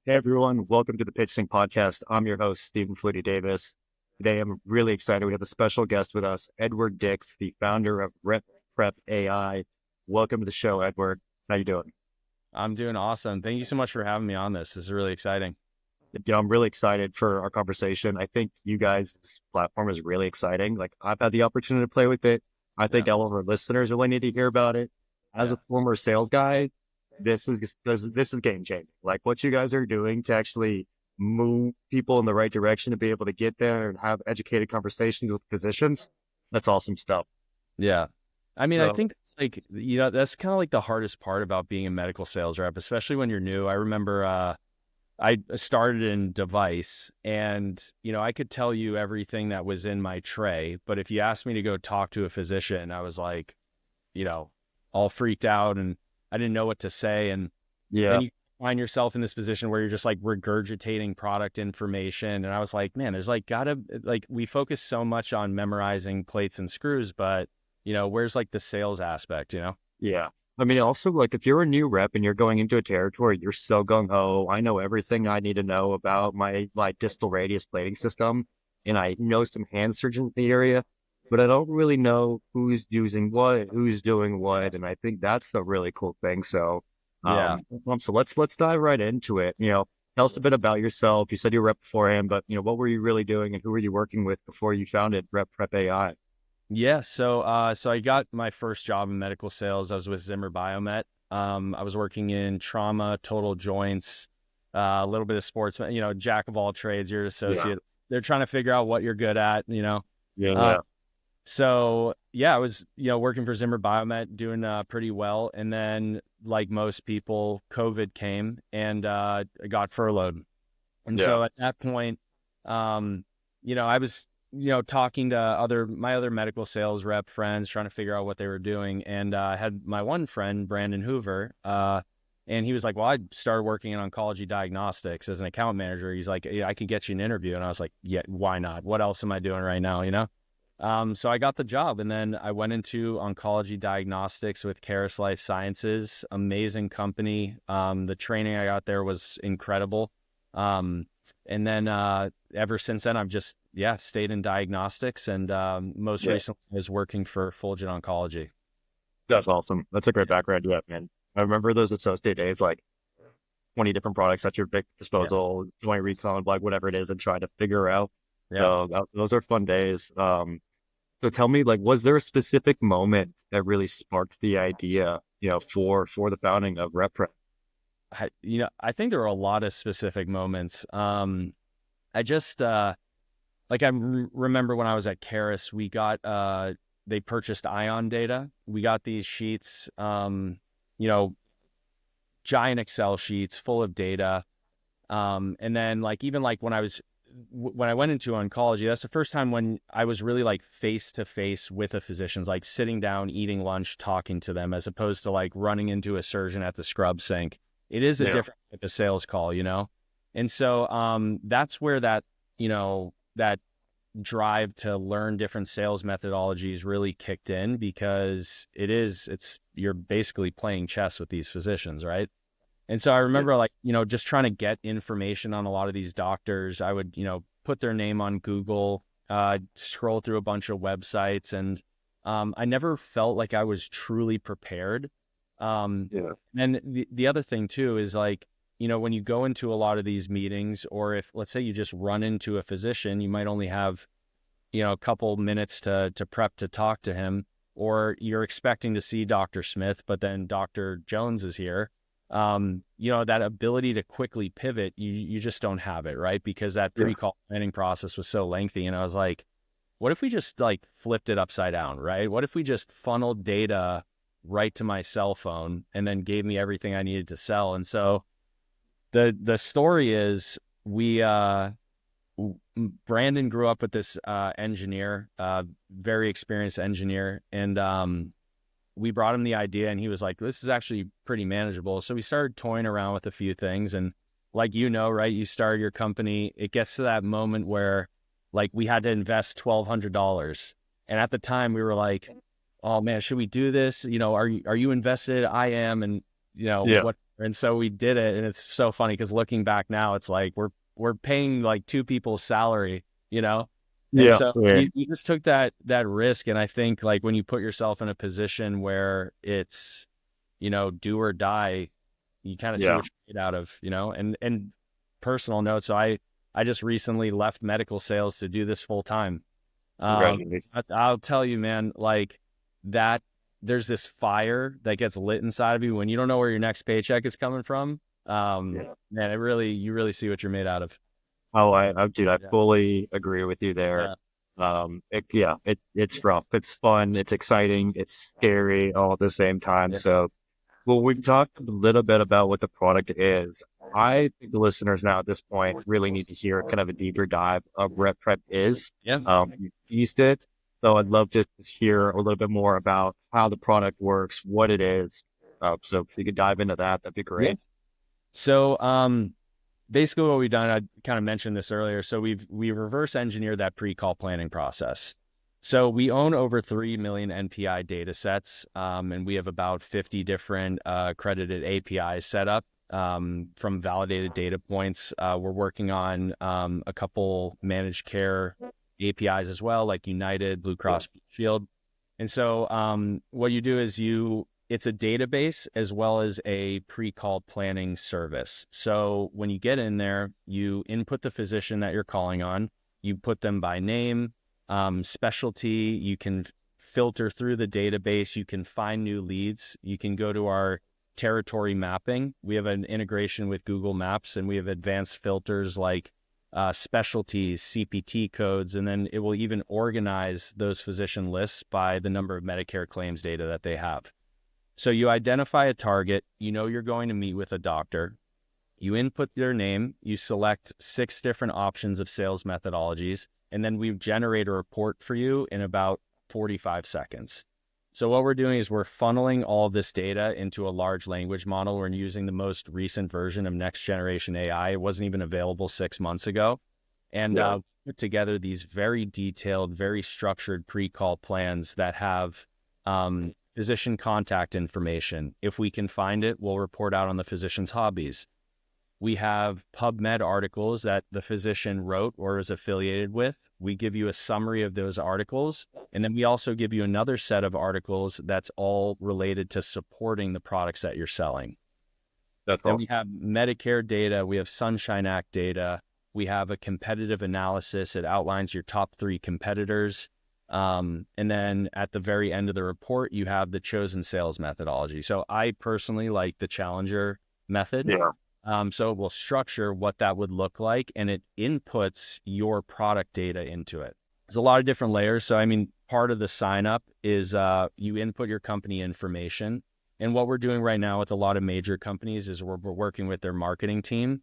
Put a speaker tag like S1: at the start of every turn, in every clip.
S1: Hey everyone, welcome to the Pitch Sync podcast. I'm your host, Stephen Flutie Davis. Today I'm really excited. We have a special guest with us, Edward Dix, the founder of RepPrep.ai. Welcome to the show, Edward. How you doing?
S2: I'm doing awesome. Thank you so much for having me on this. This is really exciting.
S1: Yeah, I'm really excited for our conversation. I think you guys' platform is really exciting. Like I've had the opportunity to play with it. I
S2: Yeah.
S1: think all of our listeners really need to hear about it. As
S2: Yeah.
S1: a former sales guy, this is game changing. Like what you guys are doing to actually move people in the right direction to be able to get there and have educated conversations with physicians. That's awesome stuff.
S2: Yeah. I mean, I
S1: So
S2: think it's like, that's kind of like the hardest part about being a medical sales rep, especially when you're new. I remember I started in device and, I could tell you everything that was in my tray. But if you asked me to go talk to a physician, I was like, you know, all freaked out and I didn't know what to say. And then
S1: yeah,
S2: you find yourself in this position where you're just like regurgitating product information. And I was like, man, there's like we focus so much on memorizing plates and screws, but where's like the sales aspect?
S1: yeah. I mean, also like if you're a new rep and you're going into a territory, you're so gung ho. I know everything I need to know about my like distal radius plating system, and I know some hand surgeons in the area, but I don't really know who's using what, who's doing what, and I think that's the really cool thing. So,
S2: Yeah.
S1: so let's dive right into it. Tell us a bit about yourself. You said you were rep beforehand, but what were you really doing, and who were you working with before you founded RepPrep AI?
S2: Yeah. So I got my first job in medical sales. I was with Zimmer Biomet. I was working in trauma, total joints, a little bit of sports, jack of all trades, you're an
S1: Yeah,
S2: associate. They're trying to figure out what you're good at.
S1: yeah,
S2: Uh,
S1: yeah,
S2: So yeah, I was, working for Zimmer Biomet, doing pretty well. And then like most people, COVID came and I got furloughed. And
S1: yeah,
S2: so at that point, I was, talking to my other medical sales rep friends, trying to figure out what they were doing. And I had my one friend, Brandon Hoover, and he was like, well, I started working in oncology diagnostics as an account manager. He's like, yeah, I could get you an interview. And I was like, yeah, why not? What else am I doing right now? So I got the job and then I went into oncology diagnostics with Caris Life Sciences, amazing company. The training I got there was incredible. Um, and then ever since then, I've just, stayed in diagnostics and most
S1: yeah.
S2: recently I was working for Fulgent Oncology.
S1: That's awesome. That's a great background you have, man. I remember those associate days, like 20 different products at your big
S2: Yeah.
S1: disposal, joint recon, like whatever it is, and trying to figure out.
S2: Yeah.
S1: So those are fun days. So tell me, like, was there a specific moment that really sparked the idea, for the founding of RepPrep?
S2: I think there were a lot of specific moments. I just, like remember when I was at Caris, we got they purchased ion data. We got these sheets, you know, giant Excel sheets full of data. And then like even like when I went into oncology, that's the first time when I was really like face to face with a physician, like sitting down, eating lunch, talking to them, as opposed to like running into a surgeon at the scrub sink. It is a
S1: Yeah,
S2: different type of sales call. And so that's where that drive to learn different sales methodologies really kicked in because you're basically playing chess with these physicians, right? And so I
S1: yeah,
S2: remember like, just trying to get information on a lot of these doctors. I would, put their name on Google, scroll through a bunch of websites, and I never felt like I was truly prepared. Um,
S1: yeah,
S2: and the other thing too is like, when you go into a lot of these meetings, or if let's say you just run into a physician, you might only have, a couple minutes to prep to talk to him, or you're expecting to see Dr. Smith, but then Dr. Jones is here. That ability to quickly pivot, you just don't have it, right? Because that
S1: yeah,
S2: pre-call planning process was so lengthy. And I was like, what if we just like flipped it upside down, right? What if we just funneled data right to my cell phone and then gave me everything I needed to sell? And so the story is Brandon grew up with this engineer, very experienced engineer, and we brought him the idea, and he was like, "This is actually pretty manageable." So we started toying around with a few things, and like right, you start your company, it gets to that moment where like we had to invest $1,200, and at the time we were like, "Oh man, should we do this? Are you invested? I am, and
S1: yeah,
S2: what?" And so we did it. And it's so funny because looking back now, it's like we're paying like two people's salary, you know? And
S1: Yeah,
S2: so
S1: yeah,
S2: you just took that risk. And I think like when you put yourself in a position where it's, do or die, you kind of see
S1: yeah.
S2: what you get out of, and personal note. So I just recently left medical sales to do this full time.
S1: Congratulations.
S2: I'll tell you, man, like that, there's this fire that gets lit inside of you when you don't know where your next paycheck is coming from.
S1: Yeah.
S2: Man, you really see what you're made out of.
S1: Oh, dude, I
S2: Yeah.
S1: fully agree with you there.
S2: Yeah.
S1: It's rough. It's fun. It's exciting. It's scary all at the same time.
S2: Yeah.
S1: So, well, we've talked a little bit about what the product is. I think the listeners now at this point really need to hear kind of a deeper dive of RepPrep is.
S2: Yeah.
S1: You used it. So I'd love to just hear a little bit more about how the product works, what it is. So if you could dive into that, that'd be
S2: Yeah.
S1: great.
S2: So, basically what we've done, I kind of mentioned this earlier. So we reverse engineered that pre-call planning process. So we own over 3 million NPI data sets, and we have about 50 different accredited APIs set up from validated data points. We're working on a couple managed care APIs as well, like United, Blue
S1: Yeah.
S2: Cross Blue Shield. And so what you do is it's a database as well as a pre-call planning service. So when you get in there, you input the physician that you're calling on, you put them by name, specialty, you can filter through the database, you can find new leads, you can go to our territory mapping. We have an integration with Google Maps and we have advanced filters like specialties, CPT codes, and then it will even organize those physician lists by the number of Medicare claims data that they have. So you identify a target, you're going to meet with a doctor, you input their name, you select 6 different options of sales methodologies, and then we generate a report for you in about 45 seconds. So what we're doing is we're funneling all of this data into a large language model. We're using the most recent version of next generation AI. It wasn't even available 6 months ago. And
S1: Yeah.
S2: put together these very detailed, very structured pre-call plans that have physician contact information. If we can find it, we'll report out on the physician's hobbies. We have PubMed articles that the physician wrote or is affiliated with. We give you a summary of those articles. And then we also give you another set of articles that's all related to supporting the products that you're selling.
S1: That's
S2: Then we
S1: awesome.
S2: have Medicare data. We have Sunshine Act data. We have a competitive analysis. It outlines your top 3 competitors. And then at the very end of the report, you have the chosen sales methodology. So I personally like the Challenger method.
S1: Yeah.
S2: So it will structure what that would look like, and it inputs your product data into it. There's a lot of different layers. So, I mean, part of the sign up is you input your company information. And what we're doing right now with a lot of major companies is we're working with their marketing team.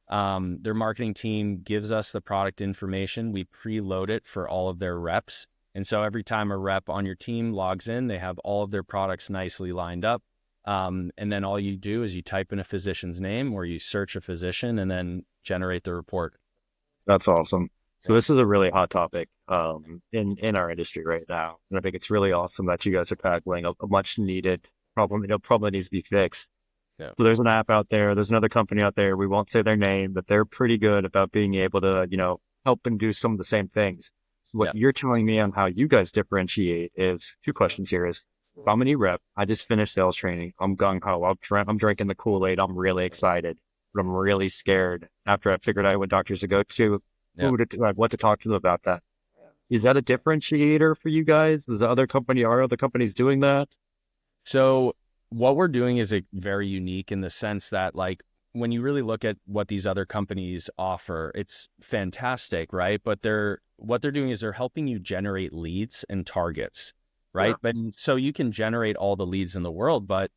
S2: Their marketing team gives us the product information. We preload it for all of their reps. And so every time a rep on your team logs in, they have all of their products nicely lined up. And then all you do is you type in a physician's name or you search a physician and then generate the report.
S1: That's awesome. So
S2: Yeah.
S1: this is a really hot topic in our industry right now. And I think it's really awesome that you guys are tackling a much needed problem, problem that needs to be fixed.
S2: Yeah.
S1: So there's an app out there, there's another company out there, we won't say their name, but they're pretty good about being able to, help and do some of the same things. So
S2: Yeah.
S1: what you're telling me on how you guys differentiate is 2 questions here is, if I'm a new rep, I just finished sales training, I'm gung ho, I'm drinking the Kool-Aid, I'm really excited, but I'm really scared after I figured out what doctors to go to,
S2: Yeah.
S1: what to talk to them about that. Is that a differentiator for you guys? Are other companies doing that?
S2: So what we're doing is very unique in the sense that like when you really look at what these other companies offer, it's fantastic, right? But what they're doing is they're helping you generate leads and targets, right?
S1: Yeah.
S2: But so you can generate all the leads in the world, but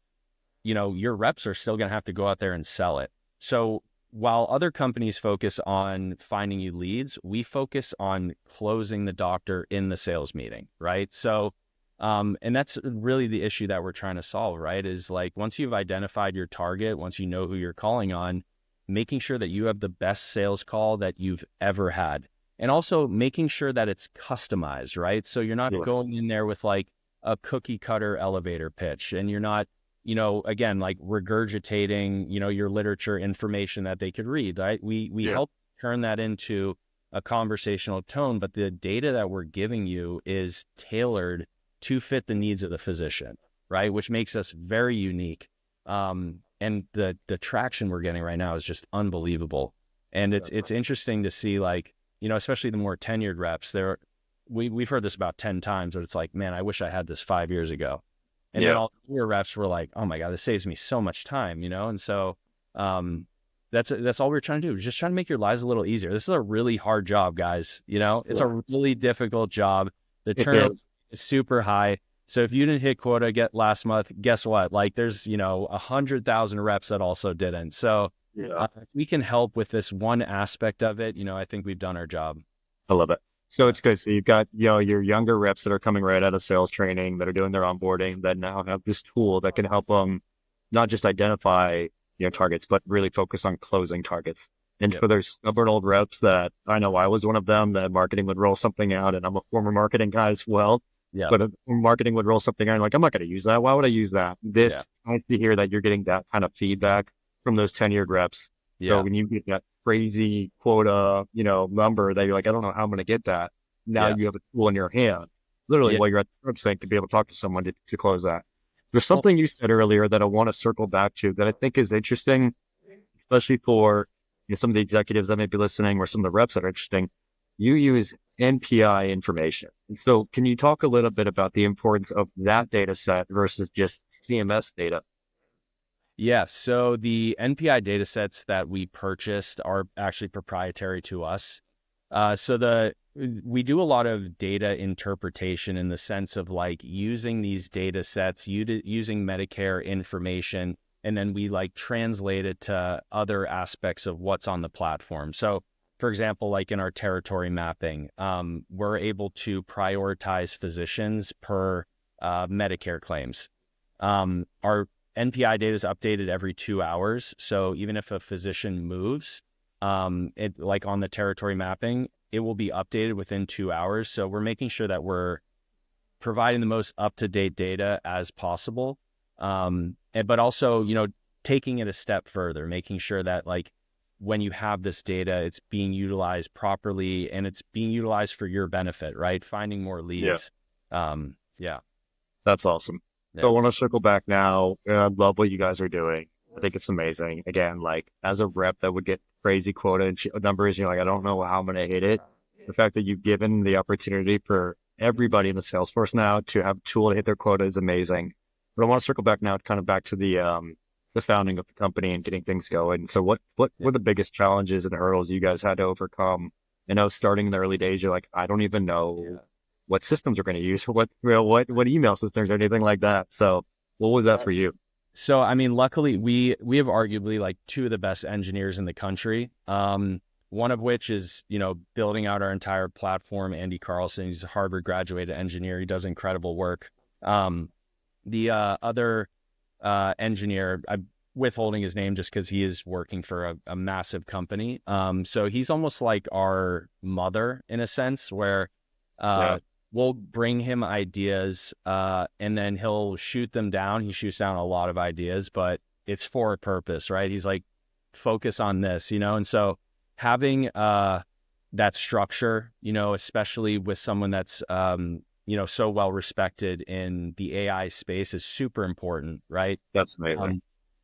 S2: your reps are still going to have to go out there and sell it. So while other companies focus on finding you leads, we focus on closing the doctor in the sales meeting, right? So and that's really the issue that we're trying to solve, right? Is like once you've identified your target, once you know who you're calling on, making sure that you have the best sales call that you've ever had. And also making sure that it's customized, right? So you're not
S1: Yeah.
S2: going in there with like a cookie cutter elevator pitch and you're not again, like regurgitating, your literature information that they could read, right? We
S1: Yeah.
S2: help turn that into a conversational tone, but the data that we're giving you is tailored to fit the needs of the physician, right? Which makes us very unique. And the traction we're getting right now is just unbelievable. And it's interesting to see, like, especially the more tenured reps we've heard this about 10 times, but it's like, man, I wish I had this 5 years ago. And then
S1: Yeah.
S2: all the reps were like, oh my God, this saves me so much time, And so, that's all we're trying to do. We're just trying to make your lives a little easier. This is a really hard job, guys. It's a really difficult job. The
S1: It
S2: turnover
S1: is.
S2: is super high. So if you didn't hit quota last month, guess what? Like there's, 100,000 reps that also didn't. So
S1: Yeah.
S2: if we can help with this one aspect of it, I think we've done our job.
S1: I love it. So
S2: Yeah.
S1: it's good. So you've got, your younger reps that are coming right out of sales training that are doing their onboarding that now have this tool that can help them not just identify, targets, but really focus on closing targets. And
S2: Yep.
S1: for those stubborn old reps that I know I was one of them, that marketing would roll something out, and I'm a former marketing guy as well.
S2: Yep.
S1: But if marketing would roll something out, I'm like, I'm not going to use that. Why would I use that?
S2: Yeah.
S1: This, nice to hear that you're getting that kind of feedback from those tenured reps. So
S2: Yeah.
S1: when you get that crazy quota, number that you're like, I don't know how I'm going to get that. Now
S2: Yeah.
S1: you have a tool in your hand, literally
S2: Yeah.
S1: while you're at the website to be able to talk to someone to close that. There's
S2: Well,
S1: something you said earlier that I want to circle back to that I think is interesting, especially for some of the executives that may be listening or some of the reps that are interesting. You use NPI information. And so can you talk a little bit about the importance of that data set versus just CMS data?
S2: yeah. So the NPI data sets that we purchased are actually proprietary to us. We do a lot of data interpretation in the sense of like using these data sets, using Medicare information, and then we like translate it to other aspects of what's on the platform. So, for example, like in our territory mapping, we're able to prioritize physicians per Medicare claims. Our NPI data is updated every 2 hours. So even if a physician moves, it like on the territory mapping, it will be updated within 2 hours. So we're making sure that we're providing the most up-to-date data as possible. But also, taking it a step further, making sure that like when you have this data, it's being utilized properly and it's being utilized for your benefit, right? Finding more
S1: Yeah,
S2: leads. Yeah,
S1: that's awesome. So
S2: yeah,
S1: I want to circle back now. I love what you guys are doing. I think it's amazing. Again, like as a rep that would get crazy quota and numbers, you're like, I don't know how I'm going to hit it. The fact that you've given the opportunity for everybody in the sales force now to have a tool to hit their quota is amazing. But I want to circle back now, kind of back to the founding of the company and getting things going. So what
S2: yeah.
S1: were the biggest challenges and hurdles you guys had to overcome? I know starting in the early days, you're like, I don't even know what systems we're going to use, or what email systems or anything like that. So what was that for you?
S2: So, I mean, luckily we have arguably like two of the best engineers in the country. One of which is, building out our entire platform. Andy Carlson, he's a Harvard graduated engineer. He does incredible work. The other engineer, I'm withholding his name just because he is working for a massive company. So he's almost like our mother in a sense, where
S1: Yeah,
S2: we'll bring him ideas and then he'll shoot them down. He shoots down a lot of ideas, but it's for a purpose, right? He's like, focus on this, And so having that structure, especially with someone that's so well respected in the AI space is super important, right?
S1: that's amazing.
S2: Um,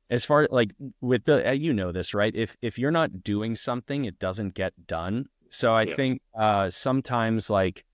S2: as far like with the, this, right? If you're not doing something, it doesn't get done. So I
S1: Yeah,
S2: think sometimes like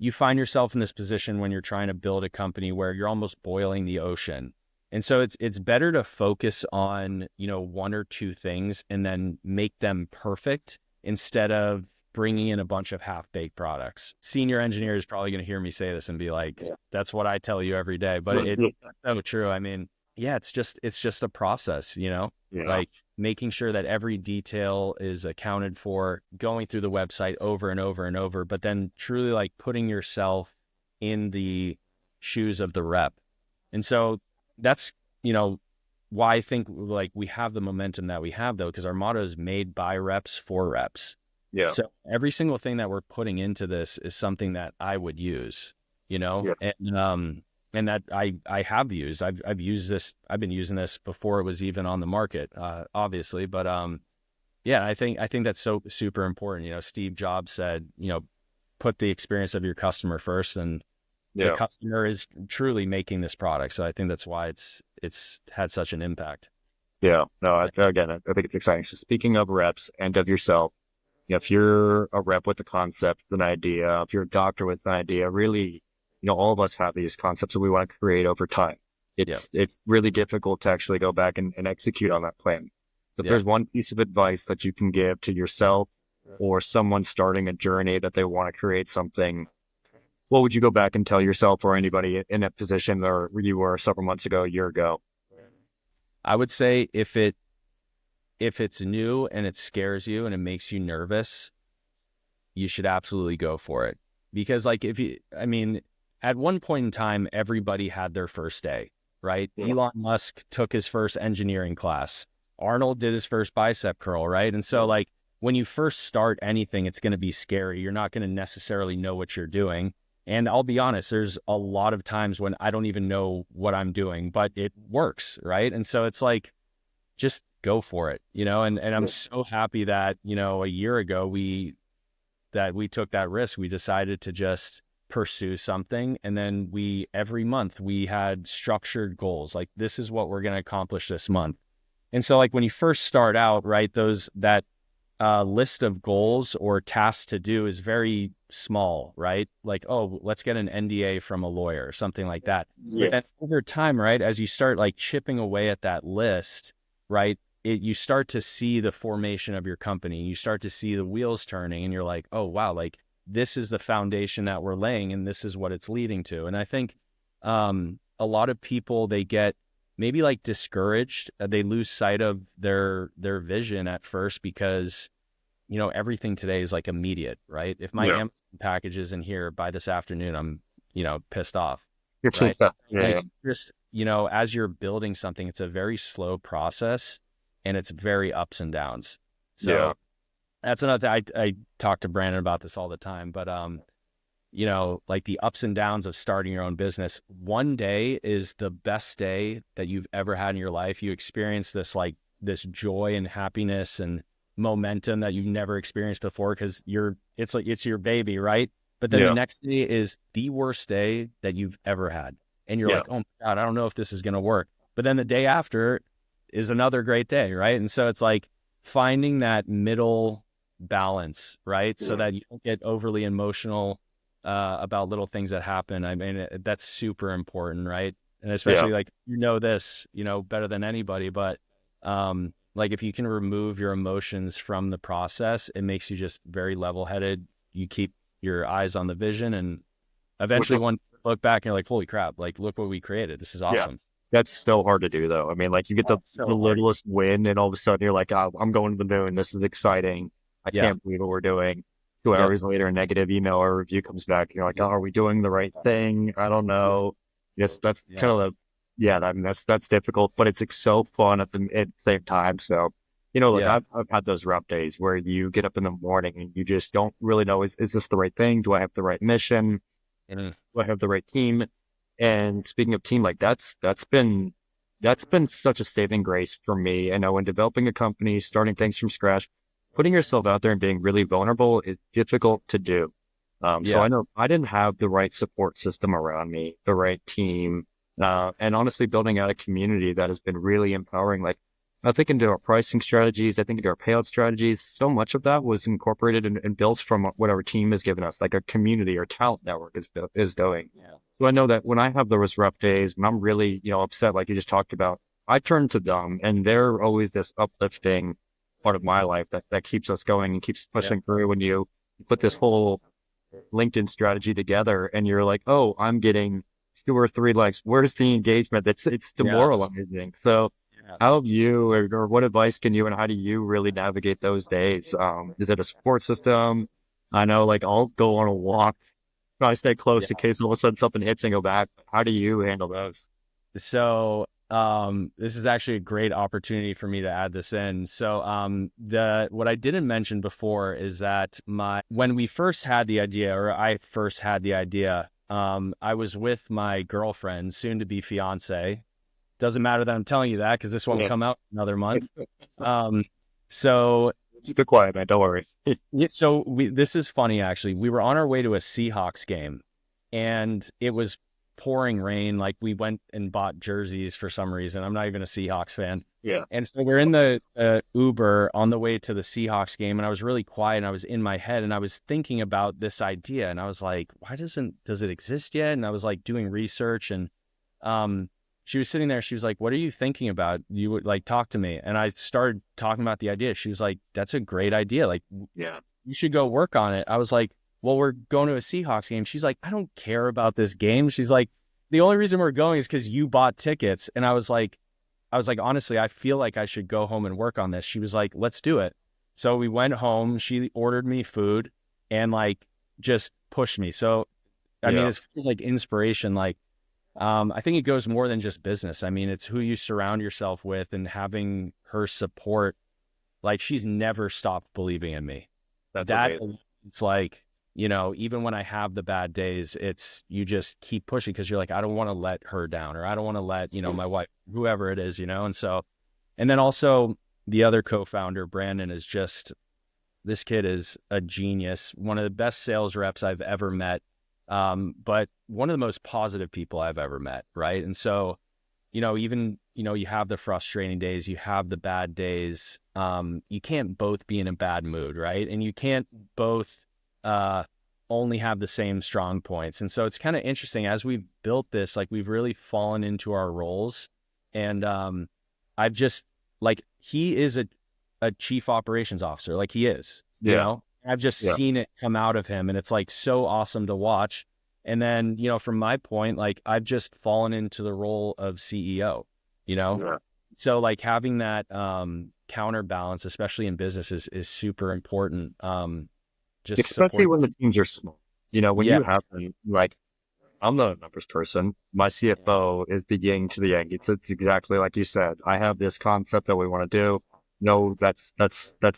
S2: you find yourself in this position when you're trying to build a company where you're almost boiling the ocean. And so it's better to focus on, one or two things and then make them perfect instead of bringing in a bunch of half-baked products. Senior engineer is probably going to hear me say this and be like, that's what I tell you every day, but it's so true. I mean, yeah, it's just a process,
S1: yeah,
S2: like making sure that every detail is accounted for, going through the website over and over and over, but then truly like putting yourself in the shoes of the rep. And so that's, why I think like we have the momentum that we have though, because our motto is made by reps for reps.
S1: yeah,
S2: So every single thing that we're putting into this is something that I would use,
S1: yeah.
S2: and and that I have used. I've used this. I've been using this before it was even on the market, obviously. But yeah, I think that's so super important. Steve Jobs said, put the experience of your customer first, and the
S1: Yeah.
S2: customer is truly making this product. So I think that's why it's had such an impact.
S1: Yeah. No, again, I think it's exciting. So speaking of reps and of yourself, if you're a rep with a concept, an idea, if you're a doctor with an idea, really, all of us have these concepts that we want to create over time.
S2: Yeah,
S1: It's really difficult to actually go back and execute on that plan. If
S2: yeah.
S1: there's one piece of advice that you can give to yourself or someone starting a journey that they want to create something, what would you go back and tell yourself or anybody in that position or where you were several months ago, a year ago?
S2: I would say if it's new and it scares you and it makes you nervous, you should absolutely go for it. Because like I mean, at one point in time, everybody had their first day, right?
S1: Yeah.
S2: Elon Musk took his first engineering class. Arnold did his first bicep curl, right? And so like when you first start anything, it's going to be scary. You're not going to necessarily know what you're doing. And I'll be honest, there's a lot of times when I don't even know what I'm doing, but it works, right? And so it's like, just go for it, and I'm so happy that, a year ago we took that risk. We decided to just pursue something. And then every month we had structured goals. Like, this is what we're going to accomplish this month. And so like when you first start out, right, that list of goals or tasks to do is very small, right? Like, oh, let's get an NDA from a lawyer or something like that. But
S1: Yeah.
S2: then over time, right, as you start like chipping away at that list, right, you start to see the formation of your company. You start to see the wheels turning, and you're like, oh, wow, like this is the foundation that we're laying, and this is what it's leading to. And I think a lot of people, they get maybe like discouraged. They lose sight of their vision at first because everything today is like immediate, right? If my
S1: Yeah.
S2: Amazon package isn't here by this afternoon, I'm pissed off,
S1: It's
S2: right?
S1: yeah.
S2: Like, just as you're building something, it's a very slow process, and it's very ups and downs.
S1: Yeah.
S2: So that's another thing. I talk to Brandon about this all the time, but like the ups and downs of starting your own business. One day is the best day that you've ever had in your life. You experience this joy and happiness and momentum that you've never experienced before because it's your baby, right? But then the
S1: Yeah.
S2: next day is the worst day that you've ever had. And you're
S1: Yeah.
S2: like, oh my God, I don't know if this is going to work. But then the day after is another great day, right? And so it's like finding that middle balance, right? So that you don't get overly emotional about little things that happen. I mean, that's super important, right? And
S1: Yeah.
S2: especially like, this, better than anybody, but like if you can remove your emotions from the process, it makes you just very level-headed. You keep your eyes on the vision, and
S1: Which
S2: eventually one look back and you're like, holy crap, like look what we created. This is
S1: Yeah.
S2: awesome.
S1: That's so hard to do though. I mean, like you get
S2: Oh,
S1: the
S2: so hard.
S1: littlest win and all of a sudden you're like, oh, I'm going to the moon. This is exciting. I
S2: Yeah.
S1: can't believe what we're doing. Two
S2: Yep.
S1: hours later, a negative email or review comes back. You're like, oh, are we doing the right thing? I don't know. Yes, that's
S2: Yeah.
S1: kind of yeah, I mean, that's difficult, but it's like so fun at the same time. So, like
S2: Yeah.
S1: I've had those rough days where you get up in the morning and you just don't really know, is this the right thing? Do I have the right mission?
S2: Mhm.
S1: Do I have the right team? And speaking of team, like that's been such a saving grace for me. I know when developing a company, starting things from scratch, putting yourself out there and being really vulnerable is difficult to do. So
S2: Yeah.
S1: I know I didn't have the right support system around me, the right team, and honestly, building out a community that has been really empowering. Like I think into our pricing strategies, I think into our payout strategies, so much of that was incorporated and built from what our team has given us, like a community or talent network is doing.
S2: Yeah.
S1: So I know that when I have those rough days, when I'm really, upset, like you just talked about, I turn to them and they're always this uplifting part of my life that keeps us going and keeps
S2: Yeah.
S1: pushing through. When you put this whole LinkedIn strategy together and you're like, oh, I'm getting 2 or 3 likes. Where's the engagement? It's
S2: Yeah.
S1: demoralizing. So
S2: Yeah.
S1: how have you, or what advice can you, and how do you really navigate those days? Is it a support system? I know, like I'll go on a walk, try to stay close in
S2: Yeah.
S1: case all of a sudden something hits and go back. How do you handle those?
S2: So this is actually a great opportunity for me to add this in. So the what I didn't mention before is that when we first had the idea, or I first had the idea, I was with my girlfriend, soon to be fiance. Doesn't matter that I'm telling you that because this won't
S1: Yeah.
S2: come out another month. Um, so
S1: Keep it quiet, man. Don't worry.
S2: this is funny actually. We were on our way to a Seahawks game, and it was pouring rain. Like we went and bought jerseys for some reason. I'm not even a Seahawks fan.
S1: Yeah.
S2: And so we're in the Uber on the way to the Seahawks game, and I was really quiet, and I was in my head, and I was thinking about this idea, and I was like, why does it exist yet? And I was like doing research, and um, she was sitting there. She was like, what are you thinking about? You would like talk to me. And I started talking about the idea. She was like, that's a great idea. Like,
S1: Yeah.
S2: you should go work on it. I was like, well, we're going to a Seahawks game. She's like, I don't care about this game. She's like, the only reason we're going is because you bought tickets. And I was like, honestly, I feel like I should go home and work on this. She was like, let's do it. So we went home. She ordered me food and like just pushed me. So, I mean,
S1: Yeah.
S2: it feels like inspiration. Like, I think it goes more than just business. I mean, it's who you surround yourself with and having her support. Like she's never stopped believing in me.
S1: That's
S2: That
S1: amazing.
S2: it's like, even when I have the bad days, it's you just keep pushing because you're like, I don't want to let her down, or I don't want to let, my wife, whoever it is, and so, and then also the other co-founder, Brandon, is just, this kid is a genius, one of the best sales reps I've ever met. But one of the most positive people I've ever met. Right. And so, even, you have the frustrating days, you have the bad days. You can't both be in a bad mood, right? And you can't both only have the same strong points. And so it's kind of interesting as we've built this, like we've really fallen into our roles. And I've just like, he is a chief operations officer, like he is,
S1: Yeah.
S2: I've just
S1: Yeah.
S2: seen it come out of him, and it's like so awesome to watch. And then, from my point, like I've just fallen into the role of CEO,
S1: Yeah.
S2: so like having that counterbalance, especially in business, is super important. Just
S1: Especially
S2: support.
S1: when the teams are small. When
S2: Yeah.
S1: you have them, like, I'm not a numbers person. My CFO is the yin to the yang. It's exactly like you said. I have this concept that we want to do. No, that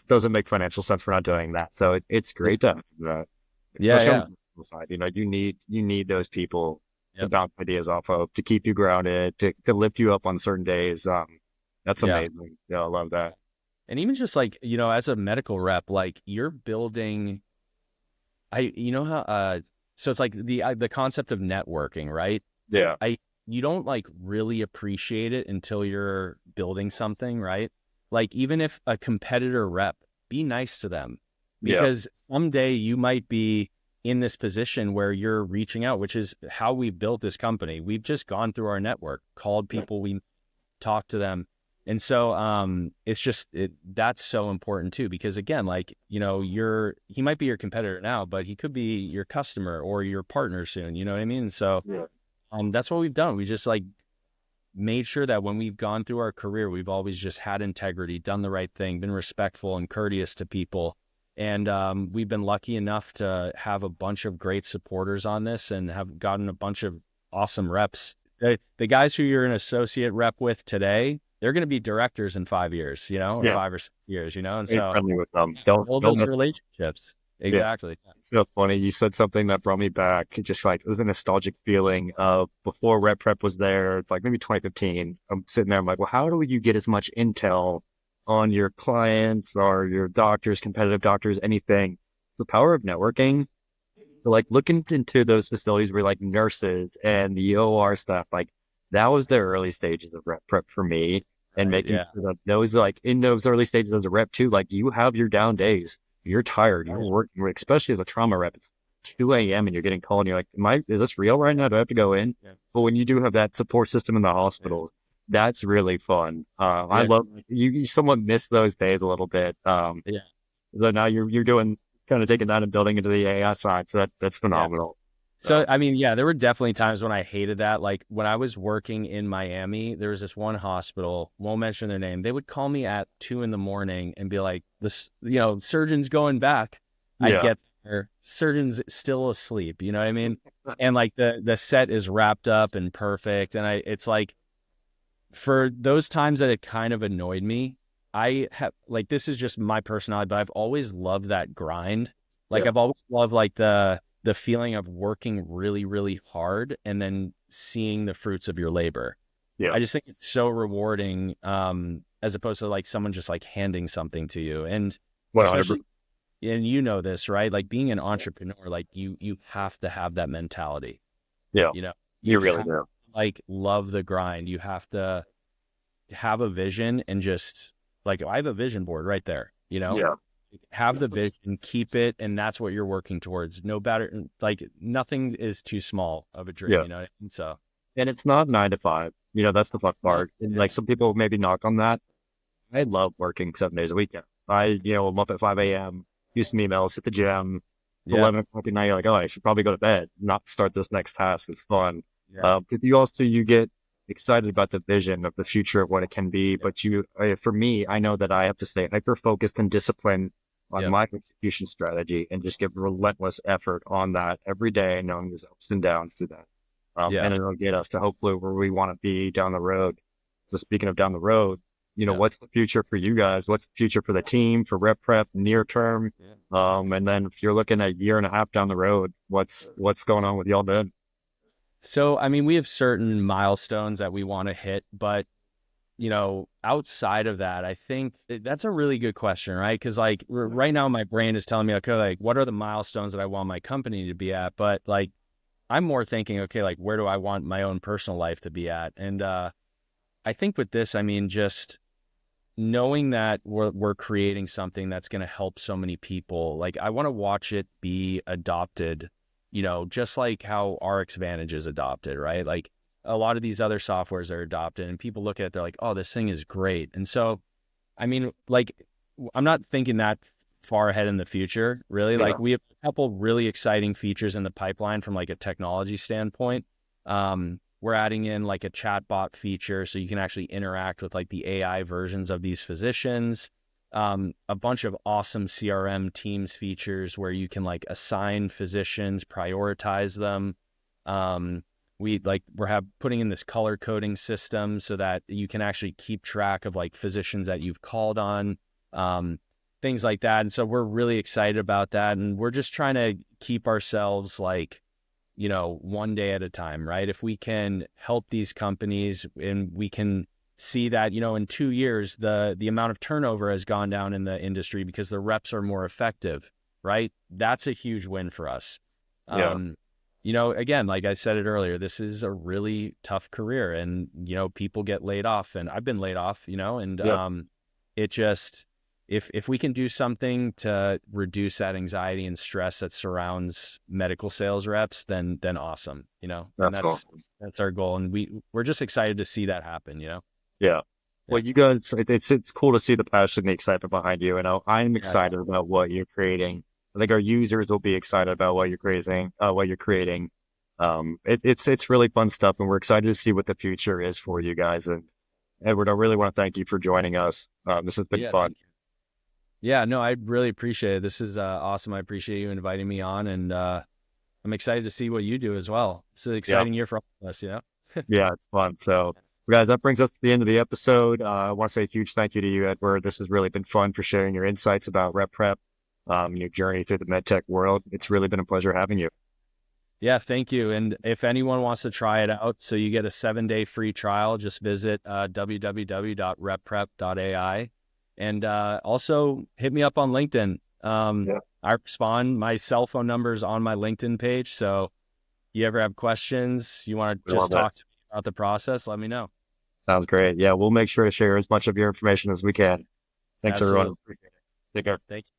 S1: doesn't make financial sense. We're not doing that. So it's
S2: Yeah.
S1: great to have that.
S2: Yeah.
S1: Especially on
S2: Yeah.
S1: the personal side. You need those people to
S2: Yep.
S1: bounce ideas off of, to keep you grounded, to lift you up on certain days. That's
S2: Yeah.
S1: amazing. Yeah, I love that.
S2: And even just like, as a medical rep, like you're building, how, so it's like the concept of networking, right?
S1: Yeah.
S2: You don't like really appreciate it until you're building something, right? Like even if a competitor rep, be nice to them,
S1: Yeah.
S2: because someday you might be in this position where you're reaching out, which is how we built this company. We've just gone through our network, called people, we talked to them. And so it's just that's so important too, because again, like, he might be your competitor now, but he could be your customer or your partner soon, you know what I mean? So
S1: Yeah.
S2: that's what we've done. We just like made sure that when we've gone through our career, we've always just had integrity, done the right thing, been respectful and courteous to people. And we've been lucky enough to have a bunch of great supporters on this and have gotten a bunch of awesome reps. The guys who you're an associate rep with today, they're going to be directors in 5 years, or
S1: Yeah.
S2: 5 or 6 years, and
S1: Stay
S2: so
S1: friendly with them. Don't
S2: build
S1: don't
S2: those
S1: mess.
S2: relationships.
S1: Yeah.
S2: Exactly.
S1: It's so funny. You said something that brought me back. It just like, it was a nostalgic feeling of before RepPrep was there. It's like maybe 2015. I'm sitting there. I'm like, well, how do you get as much intel on your clients or your doctors, competitive doctors, anything? The power of networking. Like looking into those facilities where like nurses and the OR stuff, like that was the early stages of RepPrep for me. And
S2: Right.
S1: making
S2: Yeah.
S1: sure that those, like in those early stages as a rep too, like you have your down days. You're tired. You're working, especially as a trauma rep. It's 2 a.m. and you're getting called and you're like, is this real right now? Do I have to go in?
S2: Yeah.
S1: But when you do have that support system in the hospitals, that's really fun. I
S2: Yeah.
S1: love you somewhat miss those days a little bit.
S2: Yeah.
S1: So now you're doing kind of taking that and building into the AI side. So that's
S2: Yeah.
S1: phenomenal.
S2: So, I mean, yeah, there were definitely times when I hated that. Like when I was working in Miami, there was this one hospital, won't mention their name. They would call me at 2 a.m. and be like, this, surgeon's going back. I'd
S1: Yeah.
S2: get there, surgeon's still asleep. You know what I mean? And like the set is wrapped up and perfect. And it's like, for those times that it kind of annoyed me, I have this is just my personality, but I've always loved that grind. Like
S1: Yeah.
S2: I've always loved like the feeling of working really, really hard and then seeing the fruits of your labor.
S1: Yeah.
S2: I just think it's so rewarding, as opposed to like someone just like handing something to you. And especially,
S1: 100%.
S2: and you know this, right? Like being an entrepreneur, like you have to have that mentality.
S1: Yeah.
S2: You know,
S1: You
S2: you
S1: really
S2: have to
S1: do.
S2: like love the grind. You have to have a vision and just like I have a vision board right there,
S1: Yeah.
S2: have the vision, keep it, and that's what you're working towards. No better, like nothing is too small of a dream,
S1: Yeah.
S2: you know? And so,
S1: And it's not 9 to 5. That's the fun
S2: no,
S1: part. And
S2: yeah,
S1: like some people maybe knock on that. I love working 7 days a week. I'm up at 5 a.m., do some emails, hit the gym.
S2: yeah,
S1: 11 o'clock at night, you're like, oh, I should probably go to bed, not start this next task. It's fun.
S2: yeah,
S1: Because you get excited about the vision of the future of what it can be.
S2: yeah,
S1: But for me, I know that I have to stay hyper focused and disciplined on
S2: yeah,
S1: my execution strategy and just give relentless effort on that every day, knowing there's ups and downs to that.
S2: yeah,
S1: And it'll get us to hopefully where we want to be down the road. So speaking of down the road,
S2: yeah,
S1: what's the future for you guys? What's the future for the team, for RepPrep near term?
S2: yeah.
S1: And then if you're looking at a year and a half down the road, what's going on with y'all then?
S2: So, I mean, we have certain milestones that we want to hit, but outside of that, I think that's a really good question, right? Because like right now, my brain is telling me, okay, like what are the milestones that I want my company to be at? But like, I'm more thinking, okay, like where do I want my own personal life to be at? And I think with this, I mean, just knowing that we're creating something that's going to help so many people. Like I want to watch it be adopted, just like how RxVantage is adopted, right? Like a lot of these other softwares are adopted and people look at it, they're like, oh, this thing is great. And so, I mean, like, I'm not thinking that far ahead in the future, really.
S1: Yeah.
S2: Like we have a couple really exciting features in the pipeline from like a technology standpoint. We're adding in like a chatbot feature so you can actually interact with like the AI versions of these physicians. A bunch of awesome CRM Teams features where you can like assign physicians, prioritize them. We're putting in this color coding system so that you can actually keep track of like physicians that you've called on, things like that. And so we're really excited about that. And we're just trying to keep ourselves like, one day at a time, right? If we can help these companies and we can see that, in 2 years, the amount of turnover has gone down in the industry because the reps are more effective, right? That's a huge win for us.
S1: Yeah.
S2: Again, like I said it earlier, this is a really tough career and, people get laid off and I've been laid off, and
S1: Yeah.
S2: it just, if we can do something to reduce that anxiety and stress that surrounds medical sales reps, then awesome, and
S1: That's cool.
S2: that's our goal. And we're just excited to see that happen.
S1: Yeah.
S2: Yeah.
S1: Well, you guys, it's cool to see the passion and the excitement behind you. And I'm
S2: Yeah.
S1: excited about what you're creating. I think our users will be excited about what you're creating. It's really fun stuff, and we're excited to see what the future is for you guys. And Edward, I really want to thank you for joining us. This has been
S2: Yeah.
S1: fun.
S2: Yeah. No, I really appreciate it. This is awesome. I appreciate you inviting me on and, I'm excited to see what you do as well. It's an
S1: Yeah.
S2: exciting year for all of us,
S1: Yeah, it's fun. So, guys, that brings us to the end of the episode. I want to say a huge thank you to you, Edward. This has really been fun for sharing your insights about RepPrep, your journey through the medtech world. It's really been a pleasure having you.
S2: Yeah, thank you. And if anyone wants to try it out, so you get a 7-day free trial, just visit www.repprep.ai. And also hit me up on LinkedIn.
S1: Yeah.
S2: I respond. My cell phone number is on my LinkedIn page. So you ever have questions, you want to
S1: We love
S2: just
S1: it.
S2: talk to me about the process, let me know.
S1: Sounds great. Yeah, we'll make sure to share as much of your information as we can. Thanks, everyone.
S2: Absolutely.
S1: Appreciate it. Take care.
S2: Thank you.